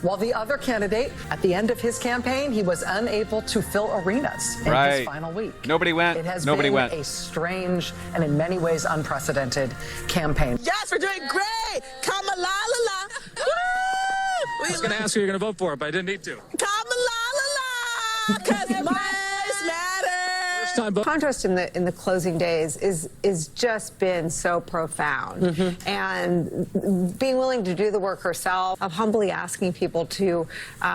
While the other candidate, at the end of his campaign, he was unable to fill arenas in his final week. Nobody went. It has been a strange and in many ways unprecedented campaign. Yes, we're doing great. Kamala. I was going to ask who you're going to vote for, but I didn't need to. Kamala, because lives matter. Contrast in the closing days is just been so profound, and being willing to do the work herself, of humbly asking people to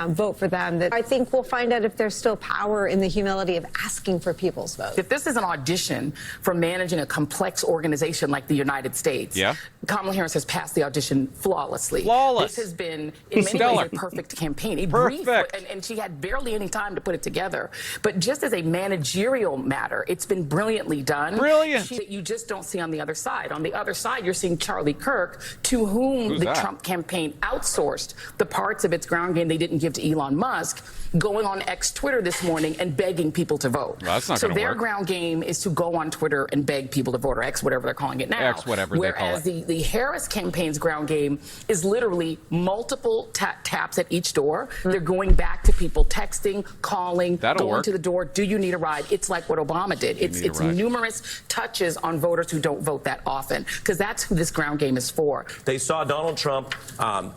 vote for them. That I think we'll find out if there's still power in the humility of asking for people's votes. If this is an audition for managing a complex organization like the United States, Kamala Harris has passed the audition flawlessly. Flawless. This has been, in many ways, a perfect campaign. Perfect. And she had barely any time to put it together. But just as a managerial matter, it's been brilliantly done. Brilliant. You just don't see on the other side. On the other side, you're seeing Charlie Kirk, to whom the Trump campaign outsourced the parts of its ground game they didn't give to Elon Musk, going on X Twitter this morning and begging people to vote. Well, that's not so gonna their work. ground game is to go on Twitter and beg people to vote, or X, whatever they're calling it now. X, whatever they call it. Whereas the Harris campaign's ground game is literally multiple taps at each door. They're going back to people, texting, calling, going to the door. Do you need a ride? It's like what Obama did. It's numerous touches on voters who don't vote that often, because that's who this ground game is for. They saw Donald Trump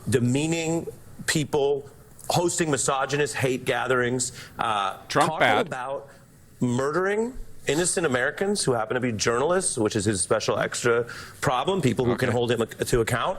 demeaning people, hosting misogynist hate gatherings, talking about murdering innocent Americans who happen to be journalists, which is his special extra problem, people who can hold him to account.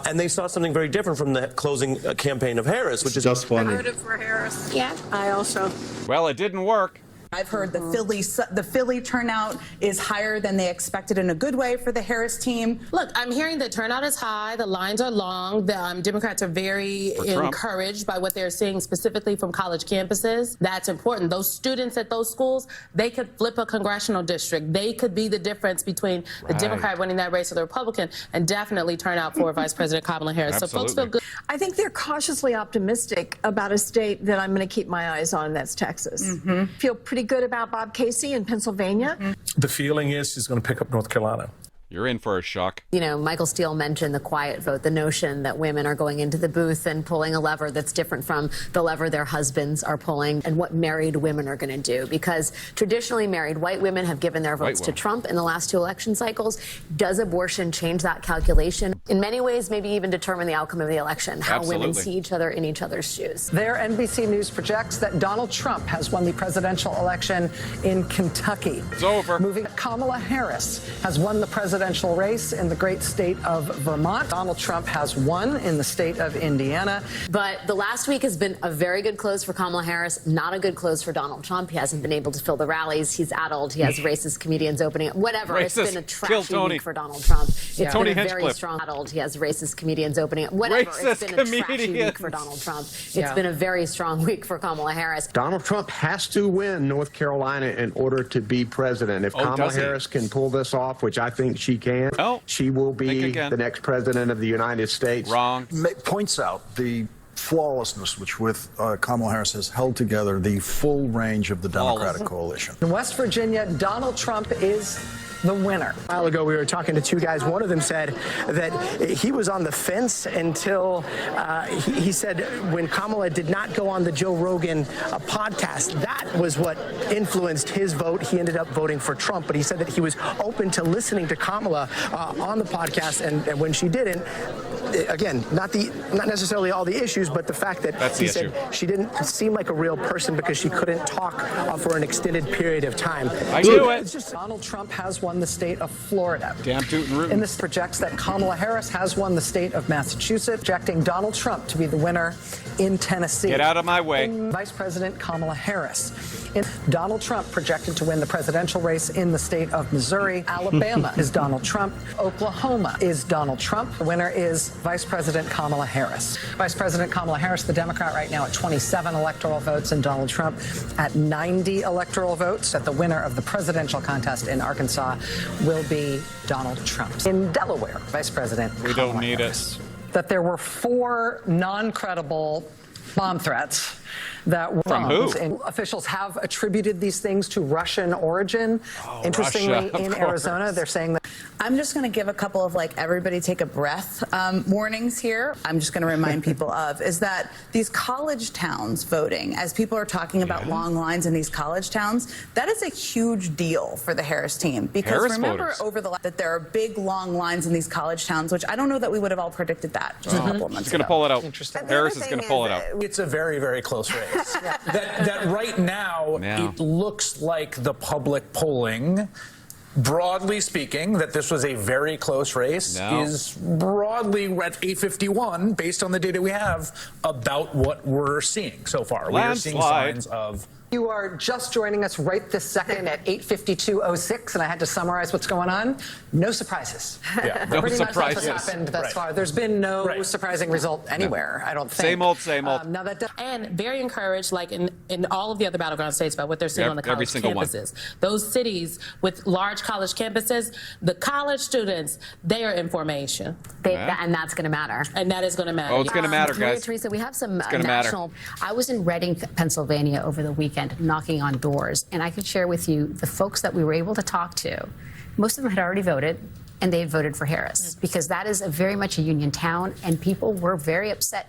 And they saw something very different from the closing campaign of Harris, which is just funny. I voted for Harris. Yeah, I also. Well, it didn't work. I've heard the Philly turnout is higher than they expected in a good way for the Harris team. Look, I'm hearing the turnout is high, the lines are long, the Democrats are very encouraged by what they're seeing specifically from college campuses. That's important. Those students at those schools, they could flip a congressional district. They could be the difference between the Democrat winning that race or the Republican, and definitely turn out for Vice President Kamala Harris. So folks feel good. I think they're cautiously optimistic about a state that I'm going to keep my eyes on, that's Texas. Feel pretty good about Bob Casey in Pennsylvania. The feeling is he's going to pick up North Carolina. You're in for a shock. You know, Michael Steele mentioned the quiet vote, the notion that women are going into the booth and pulling a lever that's different from the lever their husbands are pulling, and what married women are going to do. Because traditionally married white women have given their votes to Trump in the last 2 election cycles. Does abortion change that calculation? In many ways, maybe even determine the outcome of the election, how women see each other in each other's shoes. There, NBC News projects that Donald Trump has won the presidential election in Kentucky. It's over. Moving, Kamala Harris has won the presidential race in the great state of Vermont. Donald Trump has won in the state of Indiana. But the last week has been a very good close for Kamala Harris, not a good close for Donald Trump. He hasn't been able to fill the rallies. He's addled. He has racist comedians opening up. Whatever. It's been a trashy week for Donald Trump. It's been a very strong addled. He has racist comedians opening up. Whatever. It's been a trashy week for Donald Trump. It's been a very strong week for Kamala Harris. Donald Trump has to win North Carolina in order to be president. If Kamala Harris can pull this off, which I think she can, she will be the next president of the United States. Wrong. Points out the flawlessness with Kamala Harris has held together the full range of the Democratic coalition. In West Virginia, Donald Trump is the winner. A while ago, we were talking to 2 guys. One of them said that he was on the fence until he said when Kamala did not go on the Joe Rogan podcast, that was what influenced his vote. He ended up voting for Trump, but he said that he was open to listening to Kamala on the podcast, and when she didn't, again, not necessarily all the issues, but the fact that he said she didn't seem like a real person because she couldn't talk for an extended period of time. I knew it. It's just Donald Trump has won the state of Florida. Damn tootin' rootin'. And this projects that Kamala Harris has won the state of Massachusetts, projecting Donald Trump to be the winner in Tennessee. Get out of my way. Vice President Kamala Harris. Donald Trump projected to win the presidential race in the state of Missouri. Alabama is Donald Trump. Oklahoma is Donald Trump. The winner is Vice President Kamala Harris. Vice President Kamala Harris, the Democrat, right now at 27 electoral votes, and Donald Trump at 90 electoral votes. That the winner of the presidential contest in Arkansas will be Donald Trump. In Delaware, Vice President We Kamala don't need Harris. it. That there were 4 non-credible bomb threats that were From who? And officials have attributed these things to Russian origin. Interestingly, Russia, in of Arizona, course. they're saying that. I'm just going to give a couple of everybody take a breath warnings here. I'm just going to remind people of is that these college towns voting, as people are talking about long lines in these college towns, that is a huge deal for the Harris team. Because Harris remember voters. over the that there are big long lines in these college towns, which I don't know that we would have all predicted that just a couple of months She's going to ago. pull it out. Interesting. Harris is going to pull it out. It's a very, very close race. that right now, it looks like the public polling, broadly speaking, that this was a very close race, is broadly at 851, based on the data we have, about what we're seeing so far. We are seeing signs of... You are just joining us right this second at 8:52:06, and I had to summarize what's going on. No surprises. Yeah. No Pretty much surprises. that's what's happened thus far. There's been no surprising result anywhere, I don't think. Same old, same old. Now that And very encouraged, like in all of the other battleground states, about what they're seeing on the Every college single one. campuses. Those cities with large college campuses, the college students, they are in formation. And that's going to matter. And that is going to matter. Oh, it's going to matter, Maria guys. Teresa, we have some gonna matter. national. I was in Reading, Pennsylvania over the weekend knocking on doors, and I could share with you the folks that we were able to talk to. Most of them had already voted, and they had voted for Harris because that is very much a union town, and people were very upset.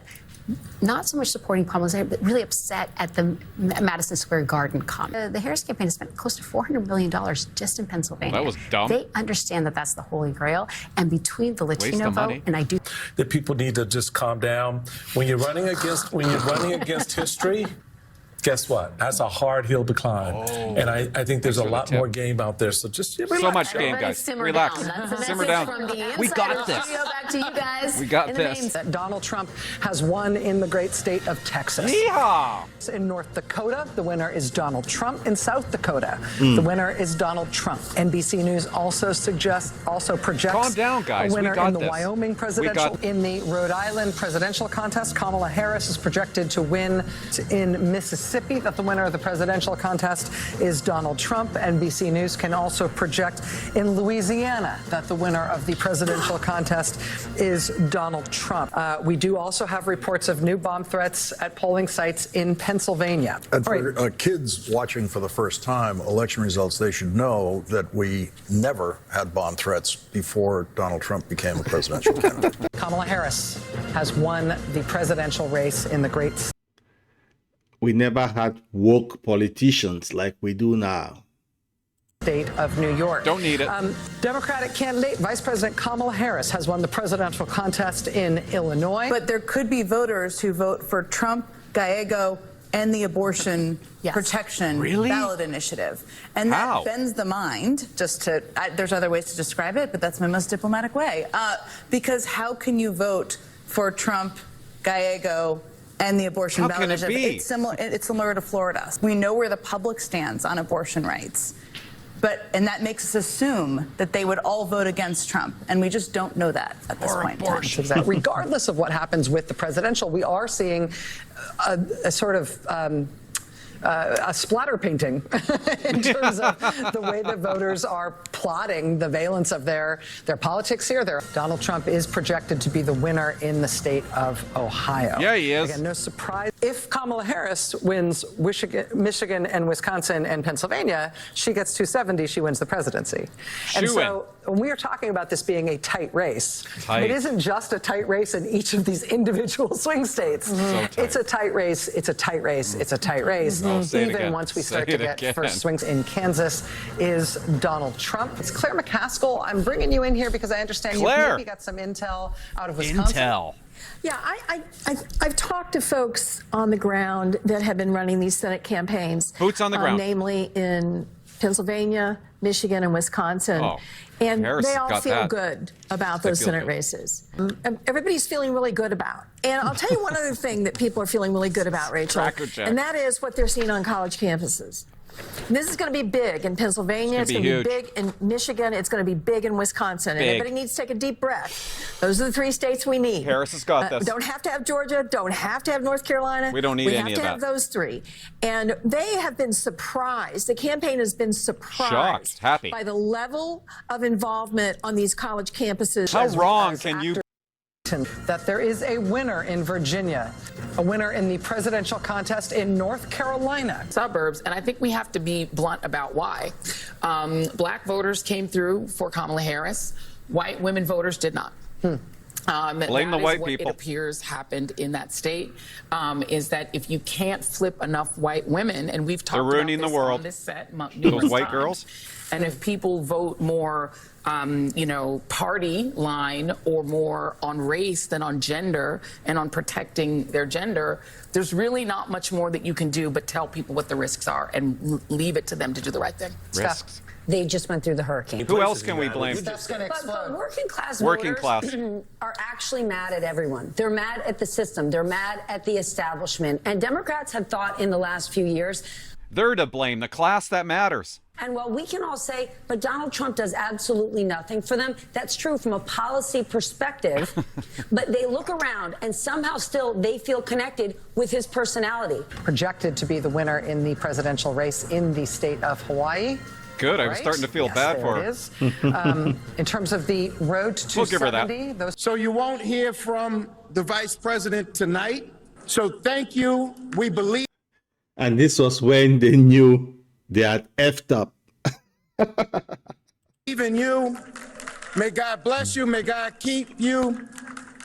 Not so much supporting Kamala, but really upset at the Madison Square Garden comment. The Harris campaign has spent close to $400 million just in Pennsylvania. Well, that was dumb. They understand that that's the Holy Grail, and between the Latino of vote, money. and I do. That people need to just calm down. When you're running against history, guess what? That's a hard hill to climb. And I think there's a lot more game out there. So just relax. So much game, guys. Simmer Relax. down. That's a Simmer message down. from the We inside got of the this. studio. Back to you guys. We got in the this. main. that Donald Trump has won in the great state of Texas. Yeehaw! In North Dakota, the winner is Donald Trump. In South Dakota, the winner is Donald Trump. NBC News also projects Calm down, guys. a winner We got in the this. Wyoming We presidential. got- In the Rhode Island presidential contest, Kamala Harris is projected to win. In Mississippi, that the winner of the presidential contest is Donald Trump. NBC News can also project in Louisiana that the winner of the presidential contest is Donald Trump. We do also have reports of new bomb threats at polling sites in Pennsylvania. And for kids watching for the first time election results, they should know that we never had bomb threats before Donald Trump became a presidential candidate. Kamala Harris has won the presidential race in the great We never had woke politicians like we do now. state of New York. Don't need it. Democratic candidate Vice President Kamala Harris has won the presidential contest in Illinois. But there could be voters who vote for Trump, Gallego, and the abortion protection ballot initiative. And that bends the mind, there's other ways to describe it, but that's my most diplomatic way. Because how can you vote for Trump, Gallego, and the abortion How ballot can it initiative? be? It's similar to Florida. We know where the public stands on abortion rights. And that makes us assume that they would all vote against Trump. And we just don't know that at this point in time. Exactly. Regardless of what happens with the presidential, we are seeing a sort of a splatter painting in terms of the way that voters are plotting the valence of their politics here. Donald Trump is projected to be the winner in the state of Ohio. Yeah, he is. Again, no surprise. If Kamala Harris wins Michigan and Wisconsin and Pennsylvania, she gets 270, she wins the presidency. And so when we are talking about this being a tight race, it isn't just a tight race in each of these individual swing states. It's a tight race, it's a tight race, it's a tight race. Even once we start to get first swings in Kansas is Donald Trump. It's Claire McCaskill. I'm bringing you in here because I understand you maybe got some intel out of Wisconsin. Yeah, I've talked to folks on the ground that have been running these Senate campaigns. Boots on the ground. Namely in Pennsylvania, Michigan, and Wisconsin. And Harris they all got feel that. good about those Senate races. Everybody's feeling really good about. And I'll tell you one other thing that people are feeling really good about, Rachel. And that is what they're seeing on college campuses. This is going to be big in Pennsylvania. It's going to be big in Michigan. It's going to be big in Wisconsin. And everybody needs to take a deep breath. Those are the three states we need. Harris has got this. Don't have to have Georgia. Don't have to have North Carolina. We don't need any of that. We have to have those three. And they have been surprised. The campaign has been surprised. Shocked, happy. By the level of involvement on these college campuses. How wrong can you that there is a winner in Virginia, a winner in the presidential contest in North Carolina. Suburbs, and I think we have to be blunt about why. Black voters came through for Kamala Harris. White women voters did not. Blame the white people. It appears happened in that state is that if you can't flip enough white women, and we've talked about this on this set Those white girls. And if people vote more, party line or more on race than on gender and on protecting their gender, there's really not much more that you can do but tell people what the risks are and leave it to them to do the right thing. Risks. They just went through the hurricane. Who else can we blame? But working class Working voters class. are actually mad at everyone. They're mad at the system. They're mad at the establishment. And Democrats have thought in the last few years. They're to blame. The class that matters. And while we can all say, but Donald Trump does absolutely nothing for them, that's true from a policy perspective. But they look around and somehow still they feel connected with his personality. Projected to be the winner in the presidential race in the state of Hawaii. Good. I was starting to feel bad for her. It is. In terms of the road to 270, So you won't hear from the vice president tonight. So thank you. We believe. And this was when they knew they had effed up. Even you. May God bless you. May God keep you.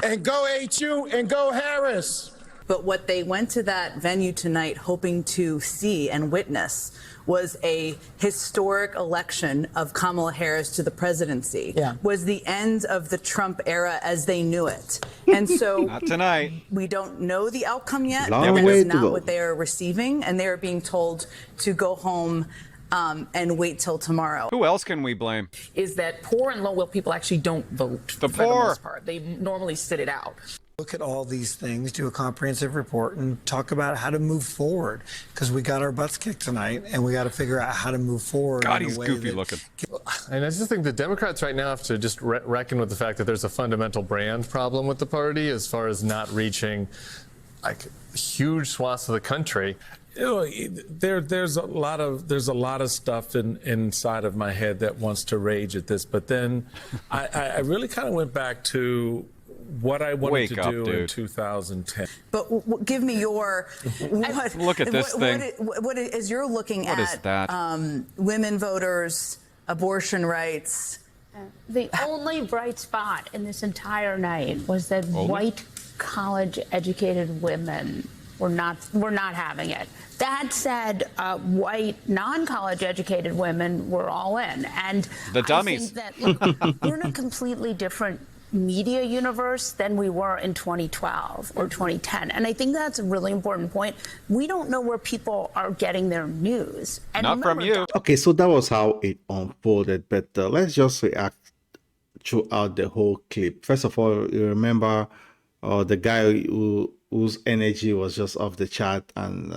And go HU and go Harris. But what they went to that venue tonight hoping to see and witness was a historic election of Kamala Harris to the presidency. Was the end of the Trump era as they knew it. And so not tonight. We don't know the outcome yet. Long That way is to not go. what they are receiving, and they are being told to go home and wait till tomorrow. Who else can we blame? Is that poor and low-will people actually don't vote The for the poor. most part. They normally sit it out. Look at all these things, do a comprehensive report, and talk about how to move forward. Because we got our butts kicked tonight, and we got to figure out how to move forward. God, in a he's way goofy that- looking. And I just think the Democrats right now have to just reckon with the fact that there's a fundamental brand problem with the party as far as not reaching like huge swaths of the country. You know, there's a lot of stuff inside of my head that wants to rage at this, but then I really kind of went back to what I wanted Wake to up, do in dude. 2010. But give me your what, Look at this thing. What is you're looking What at is that? Women voters, abortion rights. The only bright spot in this entire night was that white college-educated women were not having it. That said, white non-college-educated women were all in, and The dummies. I think that look, we're in a completely different media universe than we were in 2012 or 2010, and I think that's a really important point. We don't know where people are getting their news. And Not from you. Okay, so that was how it unfolded, but let's just react throughout the whole clip. First of all, you remember the guy whose energy was just off the chart, and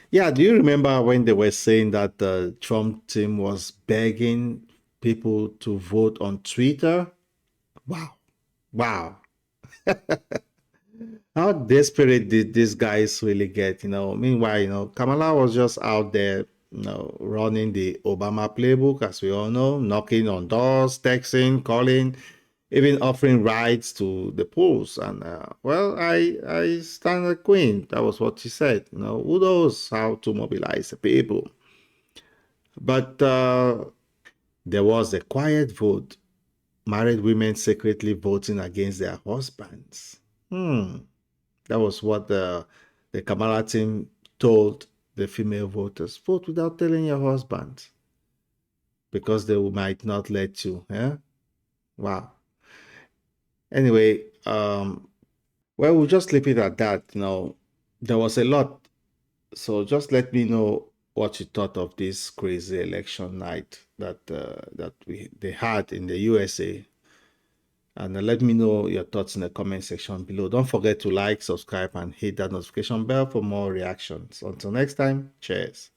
yeah, do you remember when they were saying that the Trump team was begging people to vote on Twitter? Wow. How desperate did these guys really get? Meanwhile, Kamala was just out there, running the Obama playbook, as we all know, knocking on doors, texting, calling, even offering rides to the polls. And well, I stand the queen. That was what she said. Who knows how to mobilize the people? But there was a quiet vote. Married women secretly voting against their husbands. That was what the Kamala team told the female voters. Vote without telling your husband, because they might not let you. Wow. Anyway, well, we'll just leave it at that. There was a lot. So just let me know what you thought of this crazy election night that they had in the USA. And let me know your thoughts in the comment section below. Don't forget to like, subscribe, and hit that notification bell for more reactions. Until next time, cheers.